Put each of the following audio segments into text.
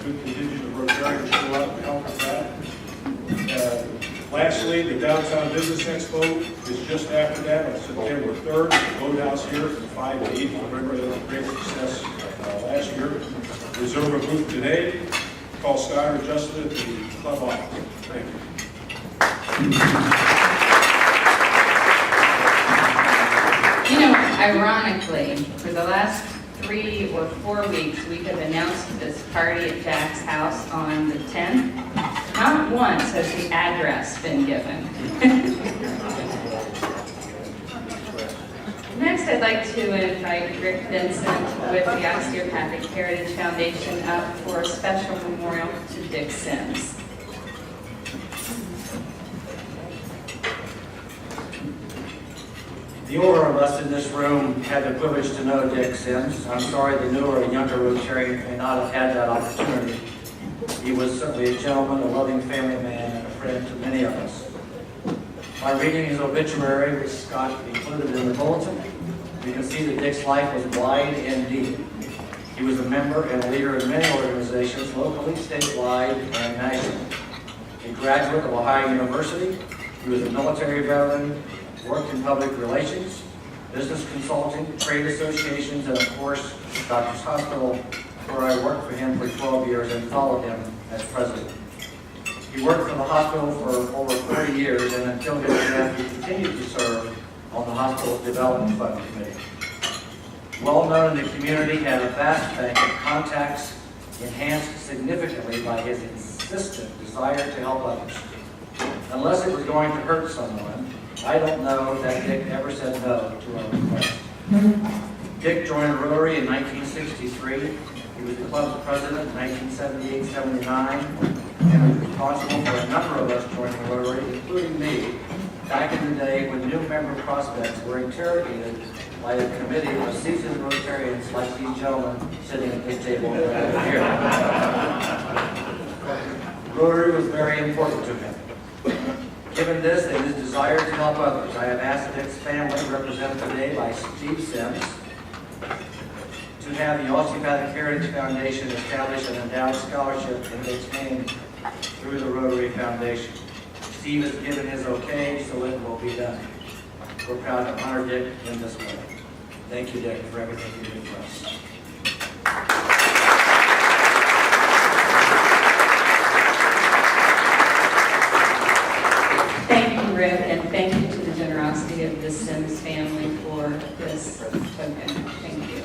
good contingent of Rotarians show up to help with that. Lastly, the Downtown Business Expo is just after that on September 3rd. The Boathouse here from 5 to 8. Remember, that was a great success last year. Reserve a booth today. Call Scott or Justin at the club office. Thank you. You know, ironically, for the last 3 or 4 weeks, we have announced this party at Jack's house on the 10th. Not once has the address been given. Next, I'd like to invite Rick Vincent with the Osteopathic Heritage Foundation up for a special memorial to Dick Sims. The older of us in this room had the privilege to know Dick Sims. I'm sorry the newer and younger Rotarian may not have had that opportunity. He was certainly a gentleman, a loving family man, and a friend to many of us. By reading his obituary, which Scott included in the bulletin, you can see that Dick's life was wide and deep. He was a member and a leader in many organizations, locally, statewide, and nationally. A graduate of Ohio University, he was a military veteran, worked in public relations, business consulting, trade associations, and of course, Doctors Hospital, where I worked for him for 12 years and followed him as president. He worked for the hospital for over 40 years, and until his death, he continued to serve on the Hospital Development Fund Committee. Well known in the community, had a vast bank of contacts, enhanced significantly by his insistent desire to help others. Unless it was going to hurt someone, I don't know that Dick ever said no to a request. Dick joined Rotary in 1963. He was the club's president in 1978-79 and was responsible for a number of us joining Rotary, including me, back in the day when new member prospects were interrogated by a committee of seasoned Rotarians like these gentlemen sitting at this table right here. Rotary was very important to him. Given this and his desire to help others, I have asked Dick's family, represented today by Steve Sims, to have the Osteopathic Heritage Foundation establish an endowed scholarship in Dick's name through the Rotary Foundation. Steve has given his okay, so it will be done. We're proud to honor Dick in this way. Thank you, Dick, for everything you did for us. Thank you, Rick, and thank you to the generosity of the Sims family for this token. Thank you.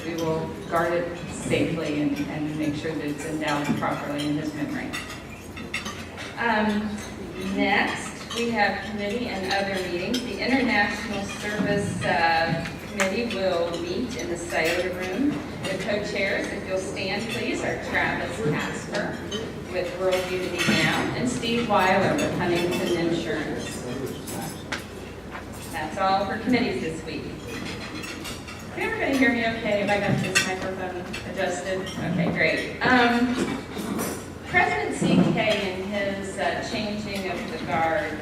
We will guard it safely and make sure that it's endowed properly in his memory. Next, we have committee and other meetings. The International Service Committee will meet in the Scioto Room. The co-chairs, if you'll stand please, are Travis Casper with World Unity Now and Steve Weiler with Huntington Insurance. That's all for committees this week. Is everybody hear me okay? Have I got this microphone adjusted? Okay, great. President CK in his changing of the guard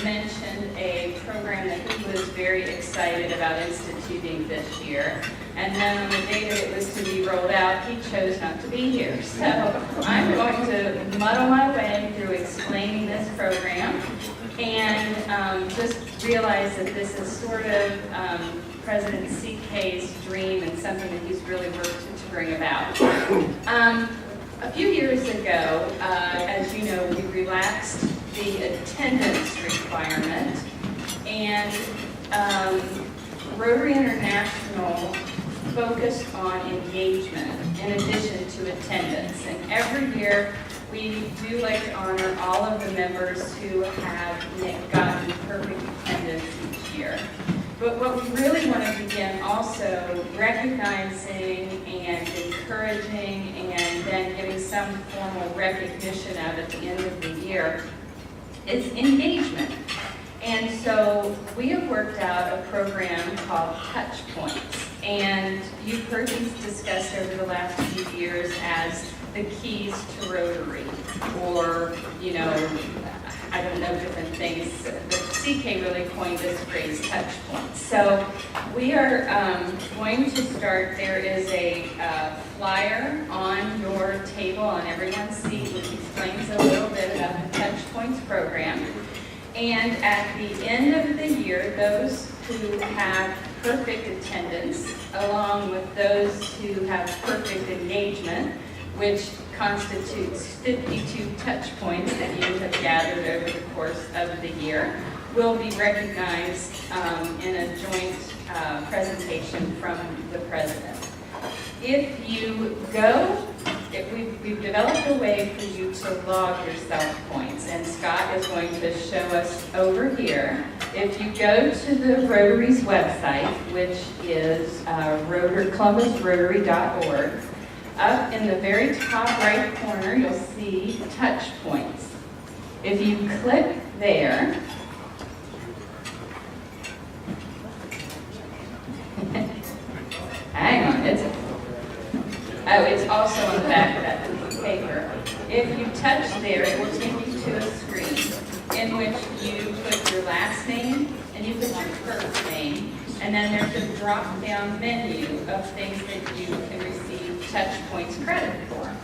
mentioned a program that he was very excited about instituting this year. And then on the day that it was to be rolled out, he chose not to be here. So I'm going to muddle my way through explaining this program and just realize that this is sort of President CK's dream and something that he's really worked to bring about. A few years ago, as you know, we relaxed the attendance requirement, and Rotary International focused on engagement in addition to attendance. And every year we do like to honor all of the members who have gotten perfect attendance each year. But what we really want to begin also recognizing and encouraging and then giving some formal recognition of at the end of the year is engagement. And so we have worked out a program called Touch Points. And you've heard these discussed over the last few years as the keys to Rotary, or, you know, I don't know, different things. The CK really coined this phrase, touch points. So we are going to start, there is a flyer on your table table on everyone's seat, which explains a little bit about the Touch Points program. And at the end of the year, those who have perfect attendance, along with those who have perfect engagement, which constitutes 52 touch points that you have gathered over the course of the year, will be recognized in a joint presentation from the president. If you go, we've developed a way for you to log your self-points, and Scott is going to show us over here. If you go to the Rotary's website, which is columbusrotary.org, up in the very top right corner, you'll see touch points. If you click there, hang on, it's also on the back of that piece of paper. If you touch there, it will take you to a screen in which you put your last name and you put your first name, and then there's a drop-down menu of things that you can receive touch points credit for.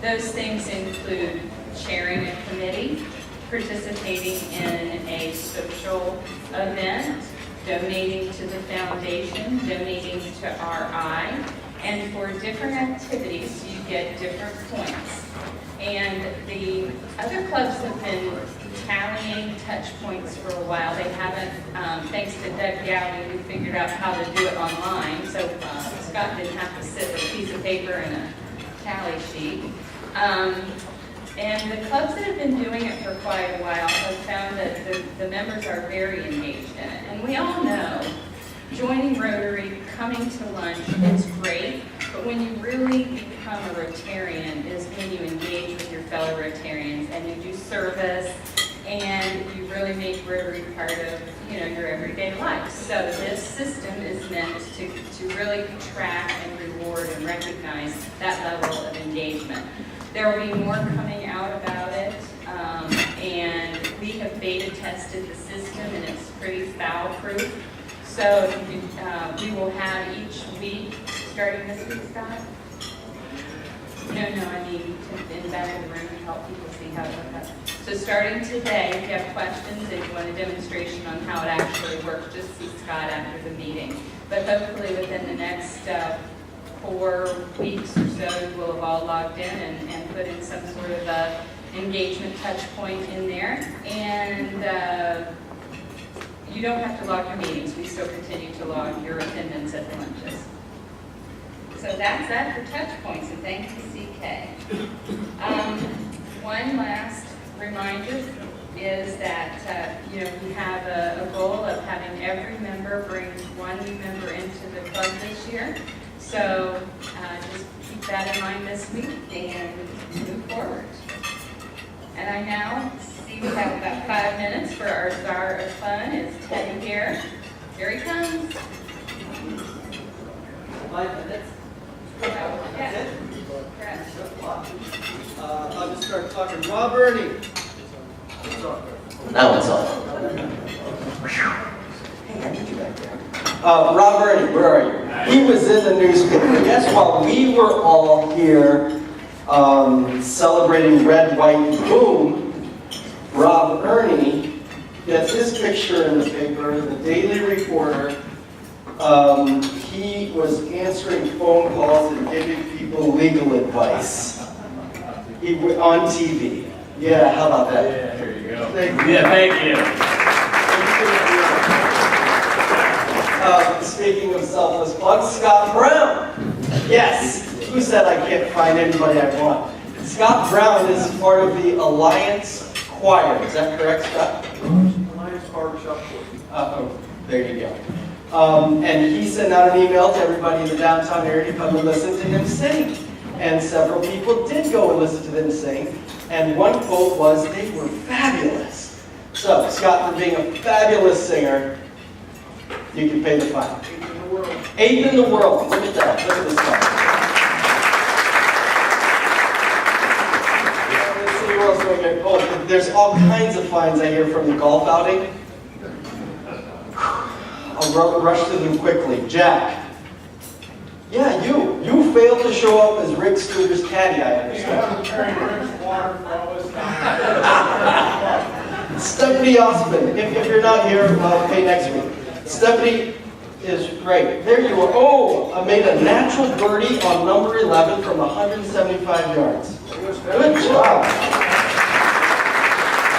Those things include chairing a committee, participating in a social event, donating to the foundation, donating to RI, and for different activities, you get different points. And the other clubs have been tallying touch points for a while. They haven't, thanks to Doug Gowdy, we figured out how to do it online, so Scott didn't have to sit with a piece of paper and a tally sheet. And the clubs that have been doing it for quite a while have found that the members are very engaged in it. And we all know joining Rotary, coming to lunch is great, but when you really become a Rotarian is when you engage with your fellow Rotarians and you do service and you really make Rotary part of your everyday life. So this system is meant to really track and reward and recognize that level of engagement. There will be more coming out about it, and we have beta tested the system and it's pretty foul-proof. So we will have each week, starting this week, Scott? No, I mean in the back of the room to help people see how it works. So starting today, if you have questions and you want a demonstration on how it actually works, just see Scott after the meeting. But hopefully within the next 4 weeks or so, we'll have all logged in and put in some sort of a engagement touch point in there. And you don't have to log your meetings. We still continue to log your attendance at the lunches. So that's that for touch points, and thank you, CK. One last reminder is that we have a goal of having every member bring one new member into the club this year. So just keep that in mind this week and move forward. And I now see we have about 5 minutes for our star of fun. It's Teddy here. Here he comes. 5 minutes? Yeah. Correct. I'll just start talking. Rob Ernie. Now it's on. Rob Ernie, where are you? He was in the newspaper. Guess while we were all here celebrating Red, White, and Boom, Rob Ernie gets his picture in the paper, the Daily Reporter. He was answering phone calls and giving people legal advice. He went on TV. Yeah, how about that? Yeah, here you go. Thank you. Yeah, thank you. Speaking of selfless plugs, Scott Brown. Yes, who said I can't find anybody I want? Scott Brown is part of the Alliance Choir. Is that correct, Scott? Alliance Barbershop Court. Oh, there you go. And he sent out an email to everybody in the downtown area to come and listen to him sing. And several people did go and listen to them sing. And one quote was, they were fabulous. So, Scott, for being a fabulous singer, you can pay the fine. 8th in the world. 8th in the world. Look at that. Look at this guy. Let's see who else do I get. Oh, there's all kinds of fines I hear from the golf outing. I'll rush through them quickly. Jack. Yeah, you You failed to show up as Rick Scooter's caddy, I understand. Stephanie Osmond, if you're not here, well, pay next week. Stephanie is great. There you are. Oh, I made a natural birdie on number 11 from 175 yards. Good job.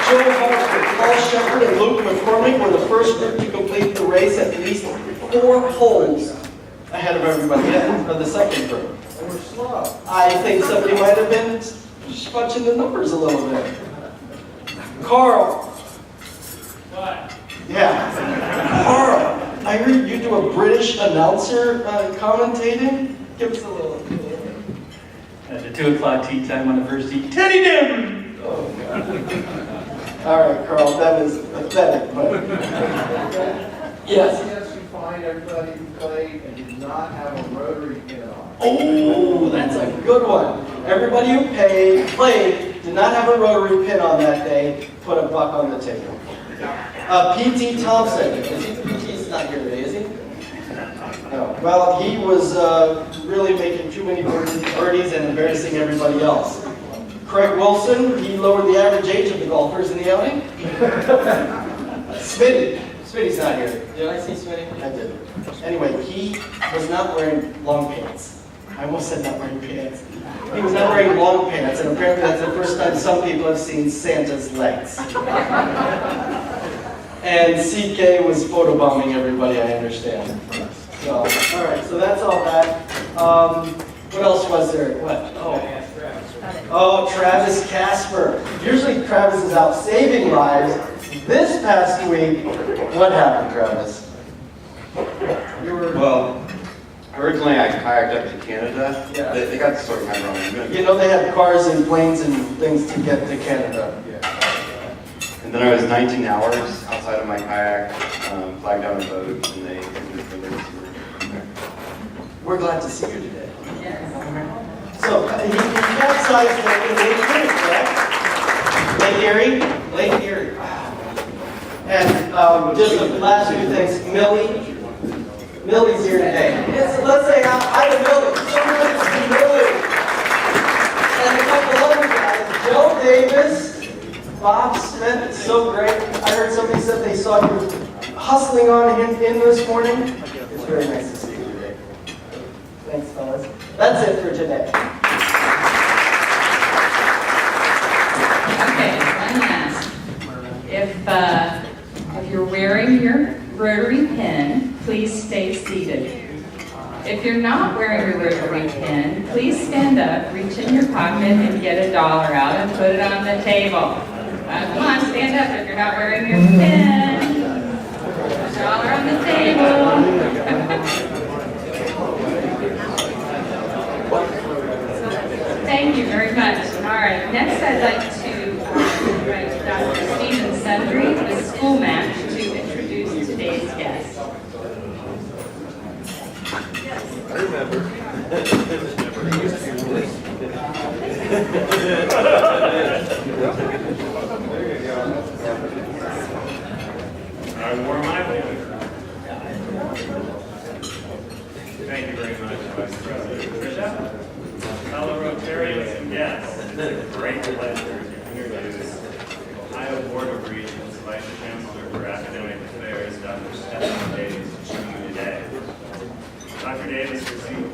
Joe Hartford, Paul Shepard, and Luke McCormick were the first group to complete the race at least 4 holes ahead of everybody else, or the second group. They were slow. I think somebody might have been fudging the numbers a little bit. Carl. What? Yeah. Carl, I heard you do a British announcer commentating. Give us a little. At the 2 o'clock tea time on the first tee, Teddy Dim! Oh, God. All right, Carl, that is pathetic, but. Yes. Yes, you find everybody who played and did not have a rotary pin on. Oh, that's a good one. Everybody who played, did not have a rotary pin on that day, put a buck on the table. P.T. Thompson, he's not here today, is he? No. Well, he was really making too many birdies and embarrassing everybody else. Craig Wilson, he lowered the average age of the golfers in the outing. Smitty's not here. Did I see Smitty? I did. Anyway, he was not wearing long pants. I almost said not wearing pants. He was not wearing long pants, and apparently that's the first time some people have seen Santa's legs. And CK was photobombing everybody, I understand. So, all right, so that's all that. What else was there? What? Oh, Travis Casper. Usually Travis is out saving lives. This past week, what happened, Travis? Well, originally I kayaked up to Canada. Yeah. They got the story kind of wrong. You know they had cars and planes and things to get to Canada. And then I was 19 hours outside of my kayak, flagged down a boat, and they We're glad to see you today. Yes. So, he capsized in Lake Erie, correct? Lake Erie? Lake Erie. And just the last few things, Millie's here today. Yes, let's say hi to Millie. Someone to Millie. And a couple other guys, Joe Davis, Bob Smith, it's so great. I heard somebody said they saw you hustling on in this morning. It's very nice to see you today. Thanks, fellas. That's it for today. Okay, one last. If you're wearing your Rotary pin, please stay seated. If you're not wearing your Rotary pin, please stand up, reach in your pocket, and get $1 out and put it on the table. Come on, stand up if you're not wearing your pin. $1 on the table. Thank you very much. All right, next I'd like to invite Dr. Stephen Sundry, the school match, to introduce today's guest. I remember. I wore my pin. Thank you very much, Vice President Tricia. Fellow Rotarians and guests, it's a great pleasure to introduce Ohio Board of Regents Vice Chancellor for Academic Affairs, Dr. Stephanie Davis, to you today. Dr.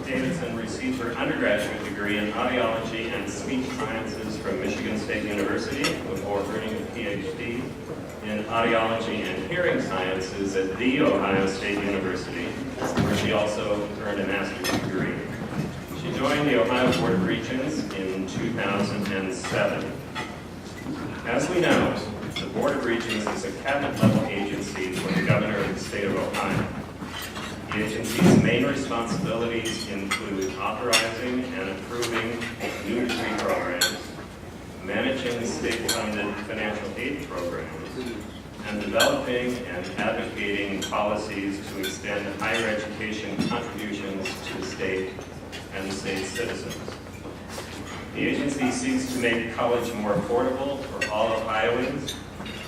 Davidson received her undergraduate degree in audiology and speech sciences from Michigan State University before earning a PhD in audiology and hearing sciences at The Ohio State University, where she also earned a master's degree. She joined the Ohio Board of Regents in 2007. As we know, the Board of Regents is a cabinet-level agency for the governor of the state of Ohio. The agency's main responsibilities include authorizing and approving new degree programs, managing state-funded financial aid programs, and developing and advocating policies to extend higher education contributions to the state and the state's citizens. The agency seeks to make college more affordable for all Ohioans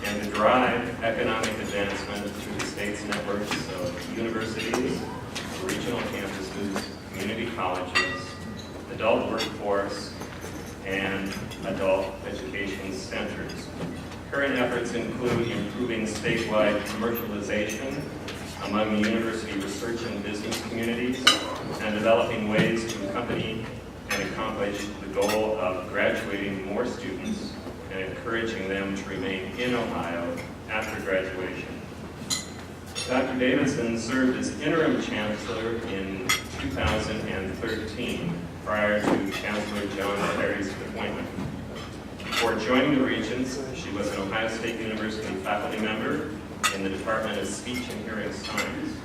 and to drive economic advancement through the state's networks of universities, regional campuses, community colleges, adult workforce, and adult education centers. Current efforts include improving statewide commercialization among university research and business communities, and developing ways to accompany and accomplish the goal of graduating more students and encouraging them to remain in Ohio after graduation. Dr. Davidson served as interim chancellor in 2013, prior to Chancellor John Terry's appointment. Before joining the Regents, she was an Ohio State University faculty member in the Department of Speech and Hearing Science.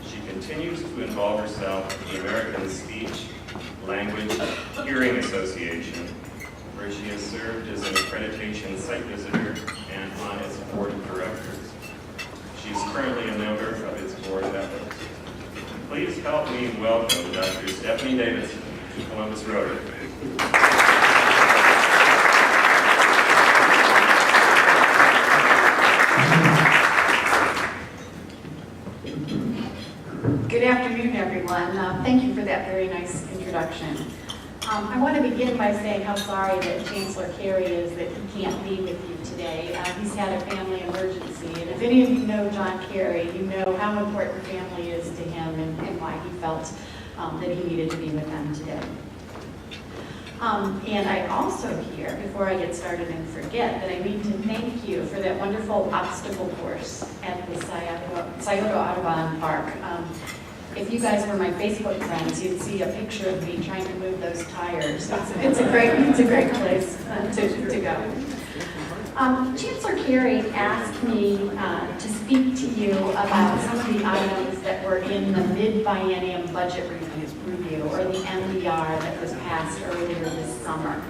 She continues to involve herself in the American Speech, Language, Hearing Association, where she has served as an accreditation site visitor and on its board of directors. She is currently a member of its board of ethics. Please help me welcome Dr. Stephanie Davidson to Columbus Rotary. Good afternoon, everyone. Thank you for that very nice introduction. I want to begin by saying how sorry that Chancellor Carey is that he can't be with you today. He's had a family emergency, and if any of you know John Carey, you know how important family is to him and why he felt that he needed to be with them today. And I also here, before I get started and forget, that I need to thank you for that wonderful obstacle course at the Scioto Audubon Park. If you guys were my Facebook friends, you'd see a picture of me trying to move those tires. It's a great place to go. Chancellor Carey asked me to speak to you about some of the items that were in the mid-biennium budget review, or the MBR, that was passed earlier this summer.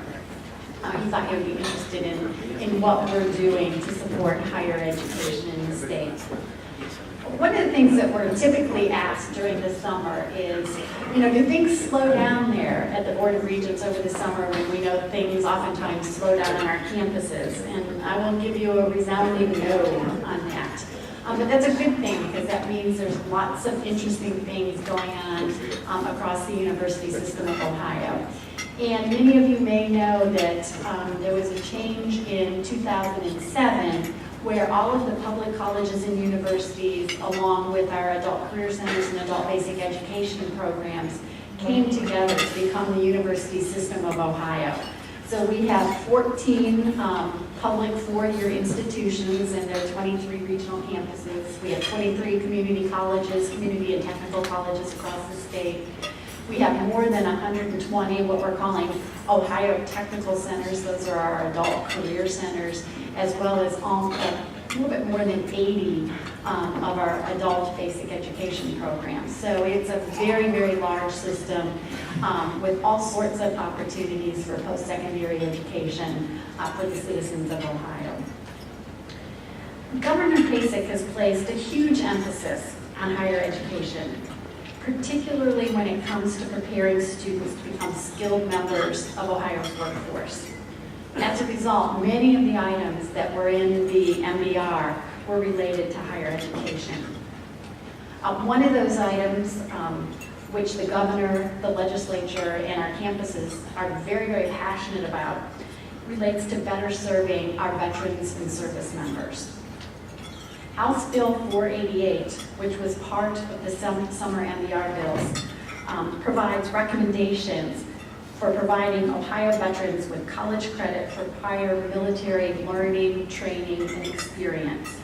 He thought you would be interested in what we're doing to support higher education in the state. One of the things that we're typically asked during the summer is, do things slow down there at the Board of Regents over the summer when we know things oftentimes slow down on our campuses? And I will give you a resounding no on that. But that's a good thing, because that means there's lots of interesting things going on across the university system of Ohio. And many of you may know that there was a change in 2007 where all of the public colleges and universities, along with our adult career centers and adult basic education programs, came together to become the University System of Ohio. So we have 14 public four-year institutions, and there are 23 regional campuses. We have 23 community colleges, community and technical colleges across the state. We have more than 120 what we're calling Ohio Technical Centers. Those are our adult career centers, as well as a little bit more than 80 of our adult basic education programs. So it's a very, very large system with all sorts of opportunities for post-secondary education for the citizens of Ohio. Governor Kasich has placed a huge emphasis on higher education, particularly when it comes to preparing students to become skilled members of Ohio's workforce. As a result, many of the items that were in the MBR were related to higher education. One of those items, which the governor, the legislature, and our campuses are very, very passionate about, relates to better serving our veterans and service members. House Bill 488, which was part of the summer MBR bills, provides recommendations for providing Ohio veterans with college credit for prior military learning, training, and experience.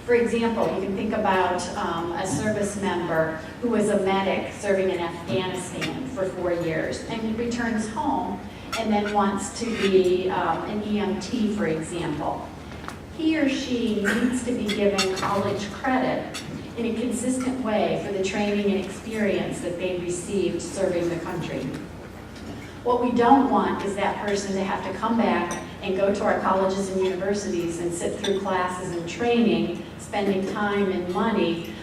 For example, you can think about a service member who was a medic serving in Afghanistan for 4 years and returns home and then wants to be an EMT, for example. He or she needs to be given college credit in a consistent way for the training and experience that they received serving the country. What we don't want is that person to have to come back and go to our colleges and universities and sit through classes and training, spending time and money,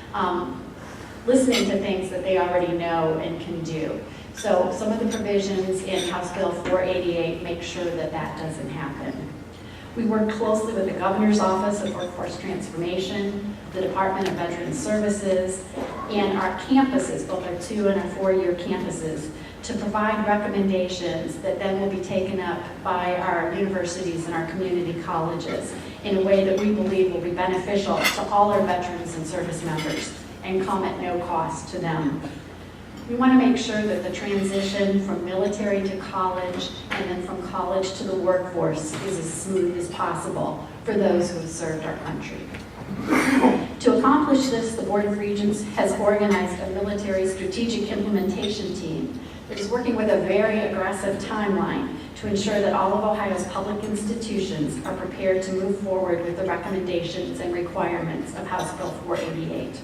listening to things that they already know and can do. So some of the provisions in House Bill 488 make sure that that doesn't happen. We work closely with the Governor's Office of Workforce Transformation, the Department of Veterans Services, and our campuses, both our 2 and our 4-year campuses, to provide recommendations that then will be taken up by our universities and our community colleges in a way that we believe will be beneficial to all our veterans and service members and come at no cost to them. We want to make sure that the transition from military to college and then from college to the workforce is as smooth as possible for those who have served our country. To accomplish this, the Board of Regents has organized a military strategic implementation team that is working with a very aggressive timeline to ensure that all of Ohio's public institutions are prepared to move forward with the recommendations and requirements of House Bill 488.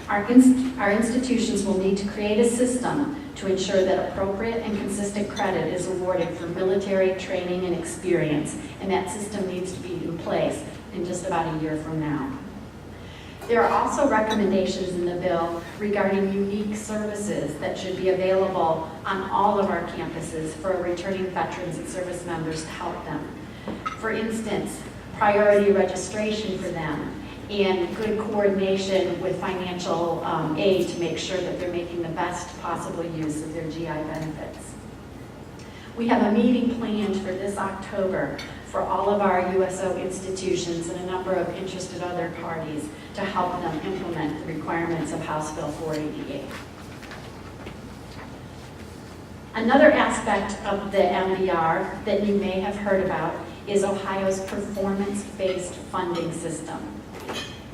Our institutions will need to create a system to ensure that appropriate and consistent credit is awarded for military training and experience, and that system needs to be in place in just about a year from now. There are also recommendations in the bill regarding unique services that should be available on all of our campuses for returning veterans and service members to help them. For instance, priority registration for them and good coordination with financial aid to make sure that they're making the best possible use of their GI benefits. We have a meeting planned for this October for all of our USO institutions and a number of interested other parties to help them implement the requirements of House Bill 488. Another aspect of the MBR that you may have heard about is Ohio's performance-based funding system.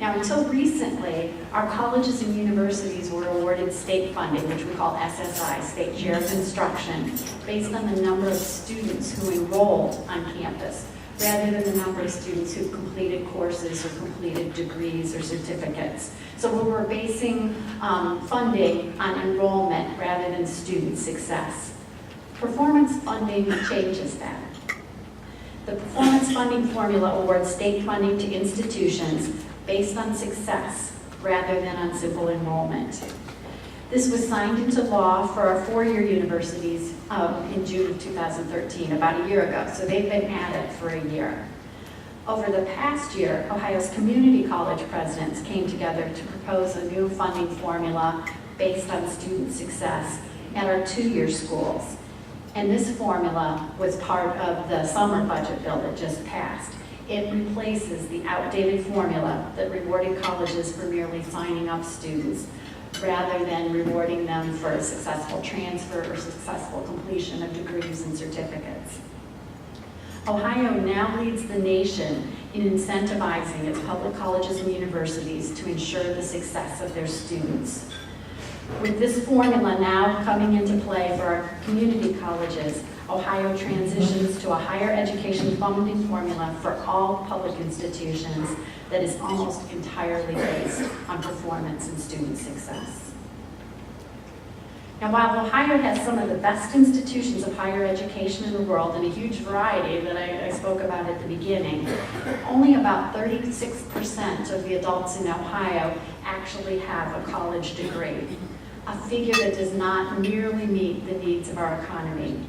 Now, until recently, our colleges and universities were awarded state funding, which we call SSI, State Share of Instruction, based on the number of students who enrolled on campus, rather than the number of students who completed courses or completed degrees or certificates. So we were basing funding on enrollment rather than student success. Performance funding changes that. The performance funding formula awards state funding to institutions based on success rather than on simple enrollment. This was signed into law for our 4-year universities in June of 2013, about a year ago, so they've been at it for a year. Over the past year, Ohio's community college presidents came together to propose a new funding formula based on student success at our 2-year schools. And this formula was part of the summer budget bill that just passed. It replaces the outdated formula that rewarded colleges for merely signing up students rather than rewarding them for a successful transfer or successful completion of degrees and certificates. Ohio now leads the nation in incentivizing its public colleges and universities to ensure the success of their students. With this formula now coming into play for our community colleges, Ohio transitions to a higher education funding formula for all public institutions that is almost entirely based on performance and student success. Now, while Ohio has some of the best institutions of higher education in the world and a huge variety that I spoke about at the beginning, only about 36% of the adults in Ohio actually have a college degree, a figure that does not nearly meet the needs of our economy.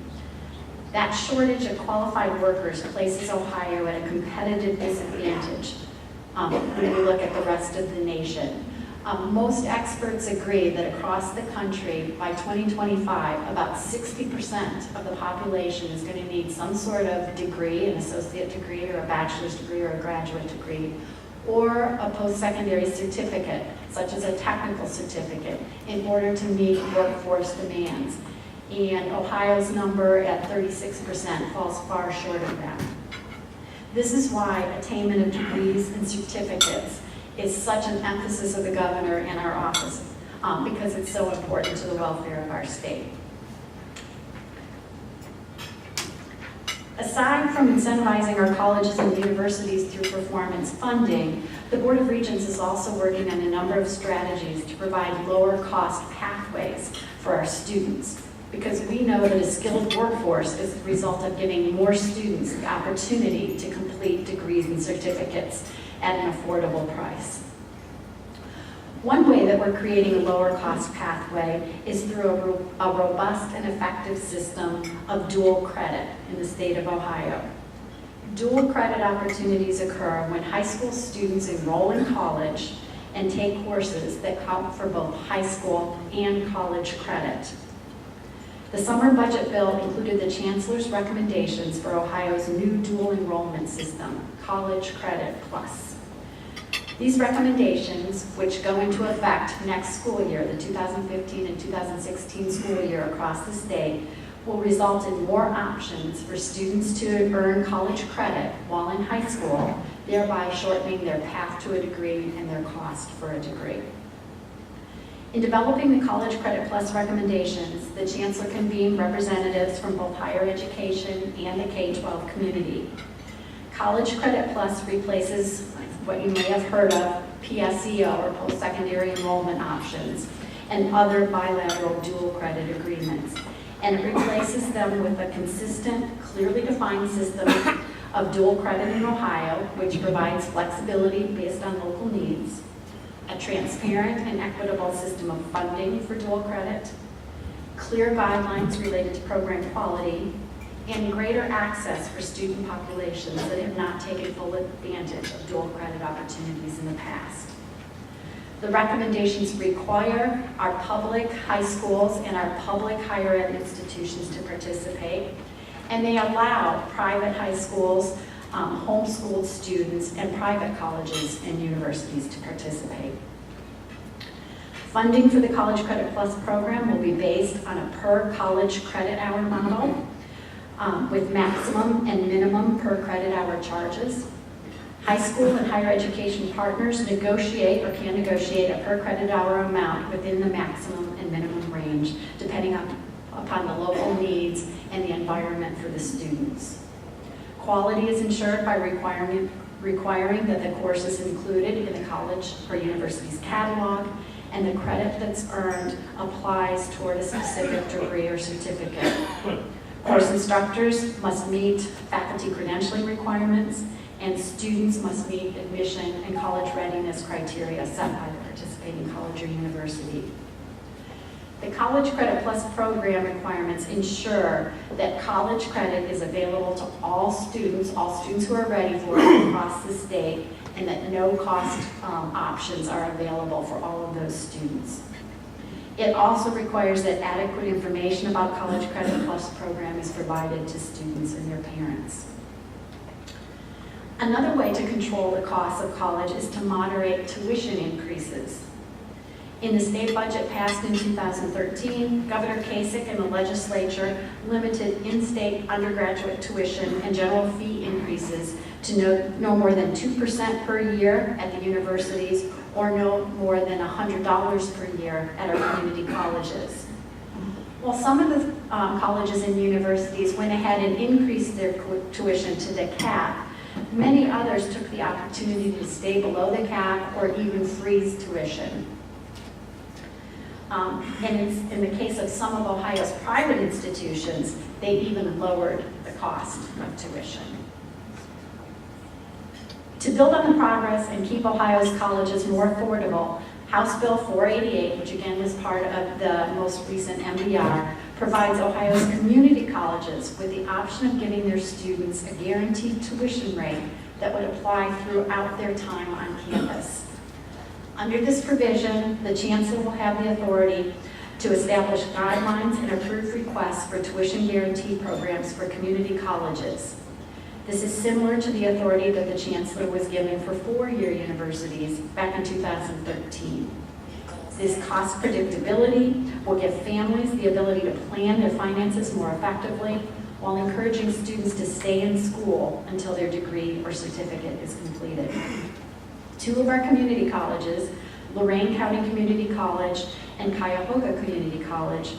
That shortage of qualified workers places Ohio at a competitive disadvantage when we look at the rest of the nation. Most experts agree that across the country, by 2025, about 60% of the population is going to need some sort of degree, an associate degree or a bachelor's degree or a graduate degree, or a post-secondary certificate, such as a technical certificate, in order to meet workforce demands. And Ohio's number at 36% falls far short of that. This is why attainment of degrees and certificates is such an emphasis of the governor and our office, because it's so important to the welfare of our state. Aside from incentivizing our colleges and universities through performance funding, the Board of Regents is also working on a number of strategies to provide lower cost pathways for our students, because we know that a skilled workforce is the result of giving more students the opportunity to complete degrees and certificates at an affordable price. One way that we're creating a lower cost pathway is through a robust and effective system of dual credit in the state of Ohio. Dual credit opportunities occur when high school students enroll in college and take courses that count for both high school and college credit. The summer budget bill included the Chancellor's recommendations for Ohio's new dual enrollment system, College Credit Plus. These recommendations, which go into effect next school year, the 2015 and 2016 school year across the state, will result in more options for students to earn college credit while in high school, thereby shortening their path to a degree and their cost for a degree. In developing the College Credit Plus recommendations, the Chancellor convened representatives from both higher education and the K-12 community. College Credit Plus replaces what you may have heard of PSEO, or post-secondary enrollment options, and other bilateral dual credit agreements. And it replaces them with a consistent, clearly defined system of dual credit in Ohio, which provides flexibility based on local needs, a transparent and equitable system of funding for dual credit, clear guidelines related to program quality, and greater access for student populations that have not taken full advantage of dual credit opportunities in the past. The recommendations require our public high schools and our public higher ed institutions to participate, and they allow private high schools, homeschooled students, and private colleges and universities to participate. Funding for the College Credit Plus program will be based on a per college credit hour model with maximum and minimum per credit hour charges. High school and higher education partners negotiate or can negotiate a per credit hour amount within the maximum and minimum range, depending upon the local needs and the environment for the students. Quality is ensured by requiring that the course is included in the college or university's catalog, and the credit that's earned applies toward a specific degree or certificate. Course instructors must meet faculty credentialing requirements, and students must meet admission and college readiness criteria set by the participating college or university. The College Credit Plus program requirements ensure that college credit is available to all students who are ready for it across the state, and that no cost options are available for all of those students. It also requires that adequate information about College Credit Plus program is provided to students and their parents. Another way to control the cost of college is to moderate tuition increases. In the state budget passed in 2013, Governor Kasich and the legislature limited in-state undergraduate tuition and general fee increases to no more than 2% per year at the universities, or no more than $100 per year at our community colleges. While some of the colleges and universities went ahead and increased their tuition to the cap, many others took the opportunity to stay below the cap or even freeze tuition. And in the case of some of Ohio's private institutions, they even lowered the cost of tuition. To build on the progress and keep Ohio's colleges more affordable, House Bill 488, which again was part of the most recent MBR, provides Ohio's community colleges with the option of giving their students a guaranteed tuition rate that would apply throughout their time on campus. Under this provision, the Chancellor will have the authority to establish guidelines and approve requests for tuition guarantee programs for community colleges. This is similar to the authority that the Chancellor was given for four-year universities back in 2013. This cost predictability will give families the ability to plan their finances more effectively while encouraging students to stay in school until their degree or certificate is completed. Two of our community colleges, Lorain County Community College and Cuyahoga Community College,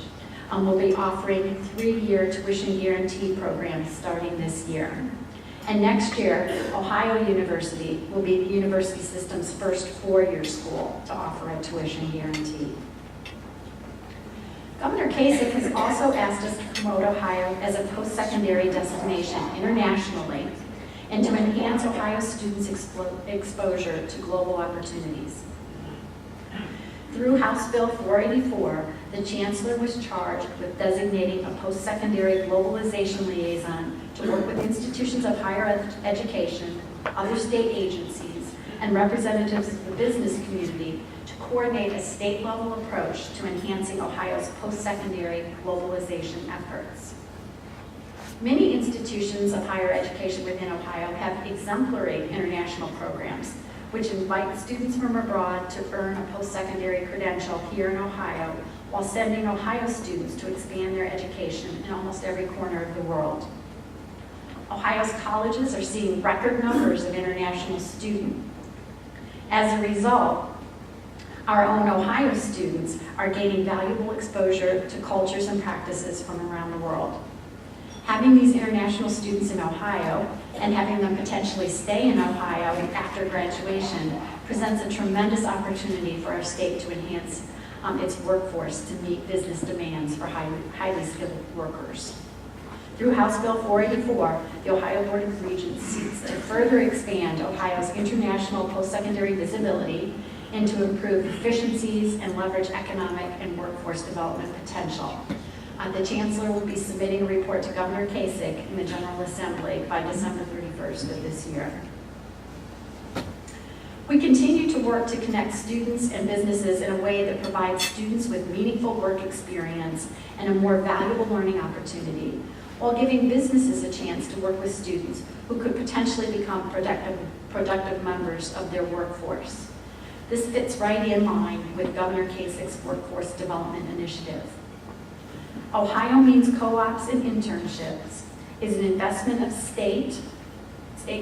will be offering 3-year tuition guarantee programs starting this year. And next year, Ohio University will be the university system's first 4-year school to offer a tuition guarantee. Governor Kasich has also asked us to promote Ohio as a post-secondary destination internationally and to enhance Ohio students' exposure to global opportunities. Through House Bill 484, the Chancellor was charged with designating a post-secondary globalization liaison to work with the institutions of higher education, other state agencies, and representatives of the business community to coordinate a state-level approach to enhancing Ohio's post-secondary globalization efforts. Many institutions of higher education within Ohio have exemplary international programs, which invite students from abroad to earn a post-secondary credential here in Ohio, while sending Ohio students to expand their education in almost every corner of the world. Ohio's colleges are seeing record numbers of international students. As a result, our own Ohio students are gaining valuable exposure to cultures and practices from around the world. Having these international students in Ohio and having them potentially stay in Ohio after graduation presents a tremendous opportunity for our state to enhance its workforce to meet business demands for highly skilled workers. Through House Bill 484, the Ohio Board of Regents seeks to further expand Ohio's international post-secondary visibility and to improve efficiencies and leverage economic and workforce development potential. The Chancellor will be submitting a report to Governor Kasich in the General Assembly by December 31st of this year. We continue to work to connect students and businesses in a way that provides students with meaningful work experience and a more valuable learning opportunity, while giving businesses a chance to work with students who could potentially become productive members of their workforce. This fits right in line with Governor Kasich's Workforce Development Initiative. Ohio Means Co-ops and Internships is an investment of state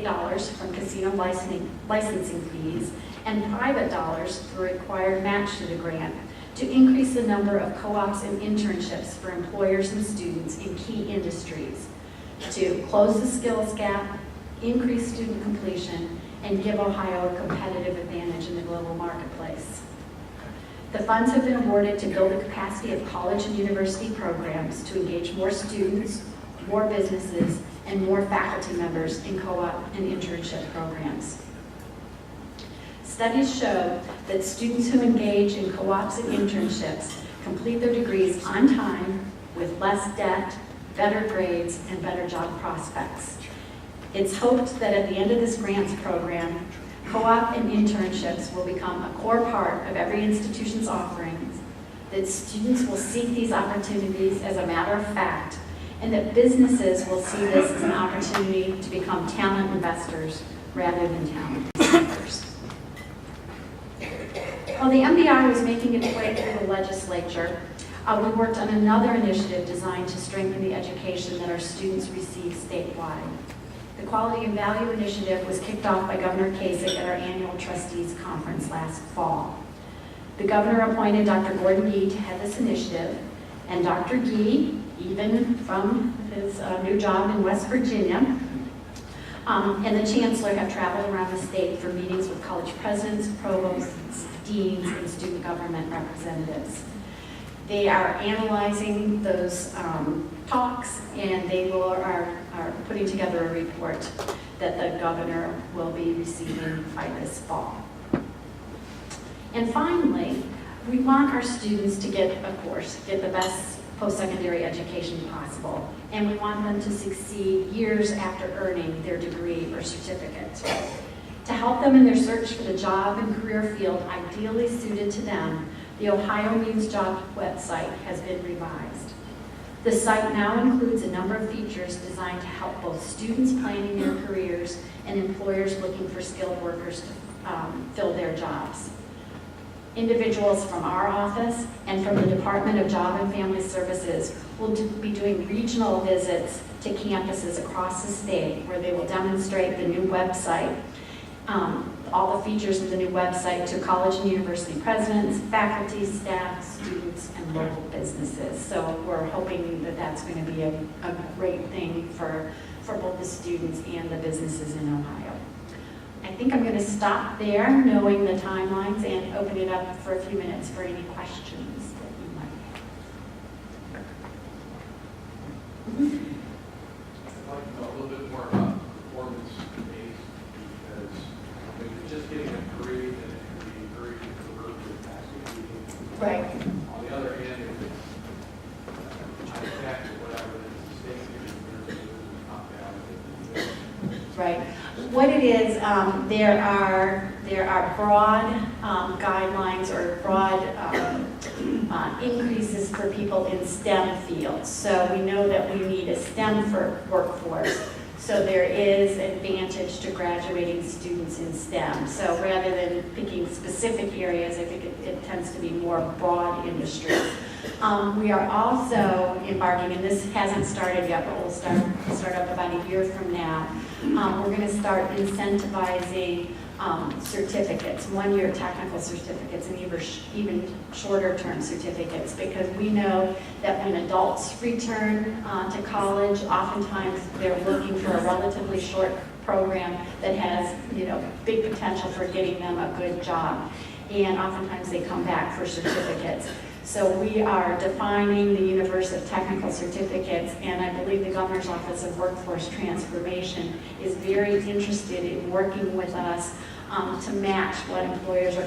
dollars from casino licensing fees and private dollars through a required match to the grant to increase the number of co-ops and internships for employers and students in key industries, to close the skills gap, increase student completion, and give Ohio a competitive advantage in the global marketplace. The funds have been awarded to build the capacity of college and university programs to engage more students, more businesses, and more faculty members in co-op and internship programs. Studies show that students who engage in co-ops and internships complete their degrees on time with less debt, better grades, and better job prospects. It's hoped that at the end of this grants program, co-op and internships will become a core part of every institution's offerings, that students will seek these opportunities as a matter of fact, and that businesses will see this as an opportunity to become talent investors rather than talent seekers. While the MBI was making its way through the legislature, we worked on another initiative designed to strengthen the education that our students receive statewide. The Quality and Value Initiative was kicked off by Governor Kasich at our annual trustees conference last fall. The governor appointed Dr. Gordon Gee to head this initiative, and Dr. Gee, even from his new job in West Virginia, and the chancellor have traveled around the state for meetings with college presidents, provosts, deans, and student government representatives. They are analyzing those talks, and they are putting together a report that the governor will be receiving by this fall. And finally, we want our students to get the best post-secondary education possible, and we want them to succeed years after earning their degree or certificate. To help them in their search for the job and career field ideally suited to them, the Ohio Means Job website has been revised. The site now includes a number of features designed to help both students planning their careers and employers looking for skilled workers to fill their jobs. Individuals from our office and from the Department of Job and Family Services will be doing regional visits to campuses across the state where they will demonstrate the new website, all the features of the new website to college and university presidents, faculty, staff, students, and local businesses. So we're hoping that that's going to be a great thing for both the students and the businesses in Ohio. I think I'm going to stop there, knowing the timelines, and open it up for a few minutes for any questions that you might have. I'd like to know a little bit more about performance-based, because if you're just getting a grade, then it can be very controversial to pass it. Right. On the other hand, if it's high tech or whatever, then it's a state university, there's not valid. Right. What it is, there are broad guidelines or broad increases for people in STEM fields. So we know that we need a STEM workforce. So there is advantage to graduating students in STEM. So rather than picking specific areas, I think it tends to be more broad industry. We are also embarking, and this hasn't started yet, but we'll start up about a year from now. We're going to start incentivizing certificates, one-year technical certificates, and even shorter-term certificates, because we know that when adults return to college, oftentimes they're looking for a relatively short program that has, big potential for getting them a good job, and oftentimes they come back for certificates. So we are defining the universe of technical certificates, and I believe the Governor's Office of Workforce Transformation is very interested in working with us to match what employers are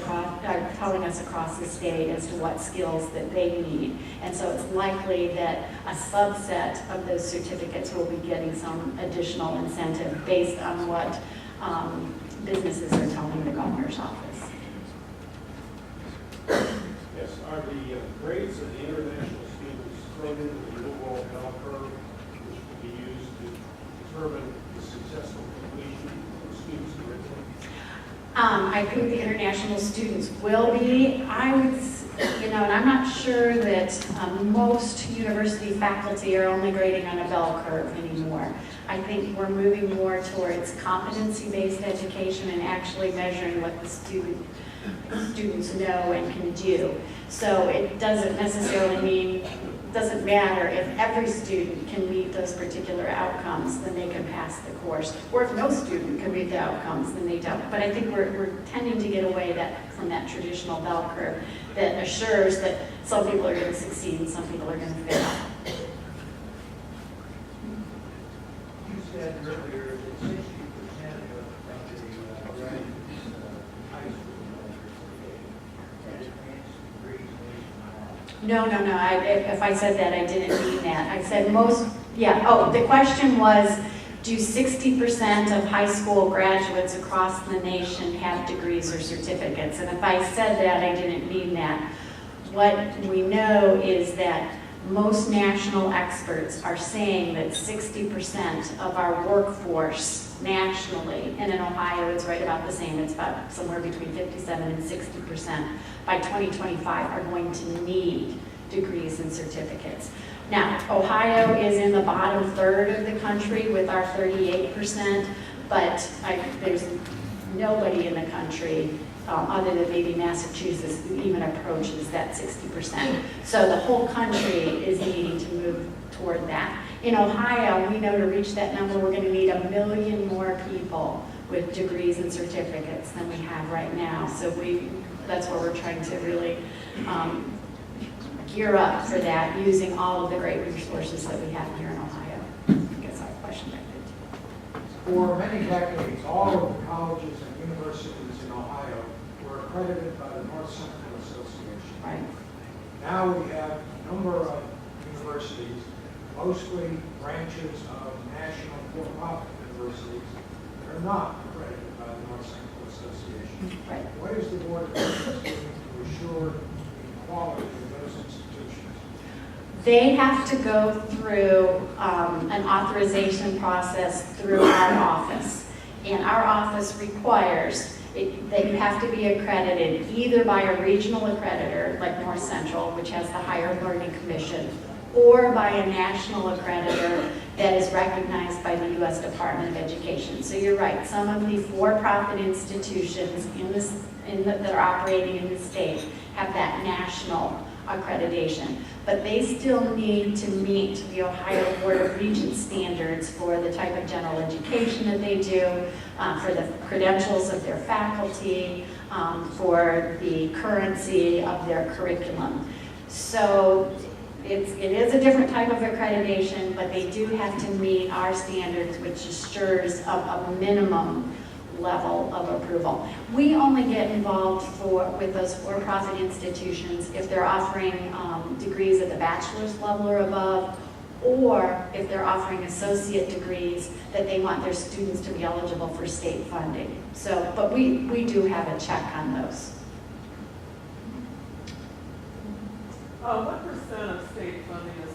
telling us across the state as to what skills that they need. And so it's likely that a subset of those certificates will be getting some additional incentive based on what businesses are telling the Governor's Office. Yes, are the grades of the international students thrown into the overall bell curve, which will be used to determine the successful completion of students' curriculum? I think the international students will be. I would, and I'm not sure that most university faculty are only grading on a bell curve anymore. I think we're moving more towards competency-based education and actually measuring what the students know and can do. So it doesn't necessarily mean, doesn't matter if every student can meet those particular outcomes, then they can pass the course. Or if no student can meet the outcomes, then they don't. But I think we're tending to get away from that traditional bell curve that assures that some people are going to succeed and some people are going to fail. You said earlier that 60% of the graduates high school had advanced degrees nationwide. No. If I said that, I didn't mean that. I said most, yeah. Oh, the question was, do 60% of high school graduates across the nation have degrees or certificates? And if I said that, I didn't mean that. What we know is that most national experts are saying that 60% of our workforce nationally, and in Ohio it's right about the same, it's about somewhere between 57 and 60% by 2025 are going to need degrees and certificates. Now, Ohio is in the bottom third of the country with our 38%, but there's nobody in the country other than maybe Massachusetts who even approaches that 60%. So the whole country is needing to move toward that. In Ohio, we know to reach that number, we're going to need 1 million more people with degrees and certificates than we have right now. So that's where we're trying to really gear up for that, using all of the great resources that we have here in Ohio. I guess our question back there. For many decades, all of the colleges and universities in Ohio were accredited by the North Central Association. Right. Now we have a number of universities, mostly branches of national for-profit universities, that are not accredited by the North Central Association. Right. What is the Board of Trustees doing to assure the quality of those institutions? They have to go through an authorization process through our office. And our office requires that you have to be accredited either by a regional accreditor, like North Central, which has the Higher Learning Commission, or by a national accreditor that is recognized by the U.S. Department of Education. So you're right, some of the for-profit institutions that are operating in the state have that national accreditation, but they still need to meet the Ohio Board of Regents standards for the type of general education that they do, for the credentials of their faculty, for the currency of their curriculum. So it is a different type of accreditation, but they do have to meet our standards, which assures a minimum level of approval. We only get involved with those for-profit institutions if they're offering degrees at the bachelor's level or above, or if they're offering associate degrees, that they want their students to be eligible for state funding. So, but we do have a check on those. What percent of state funding is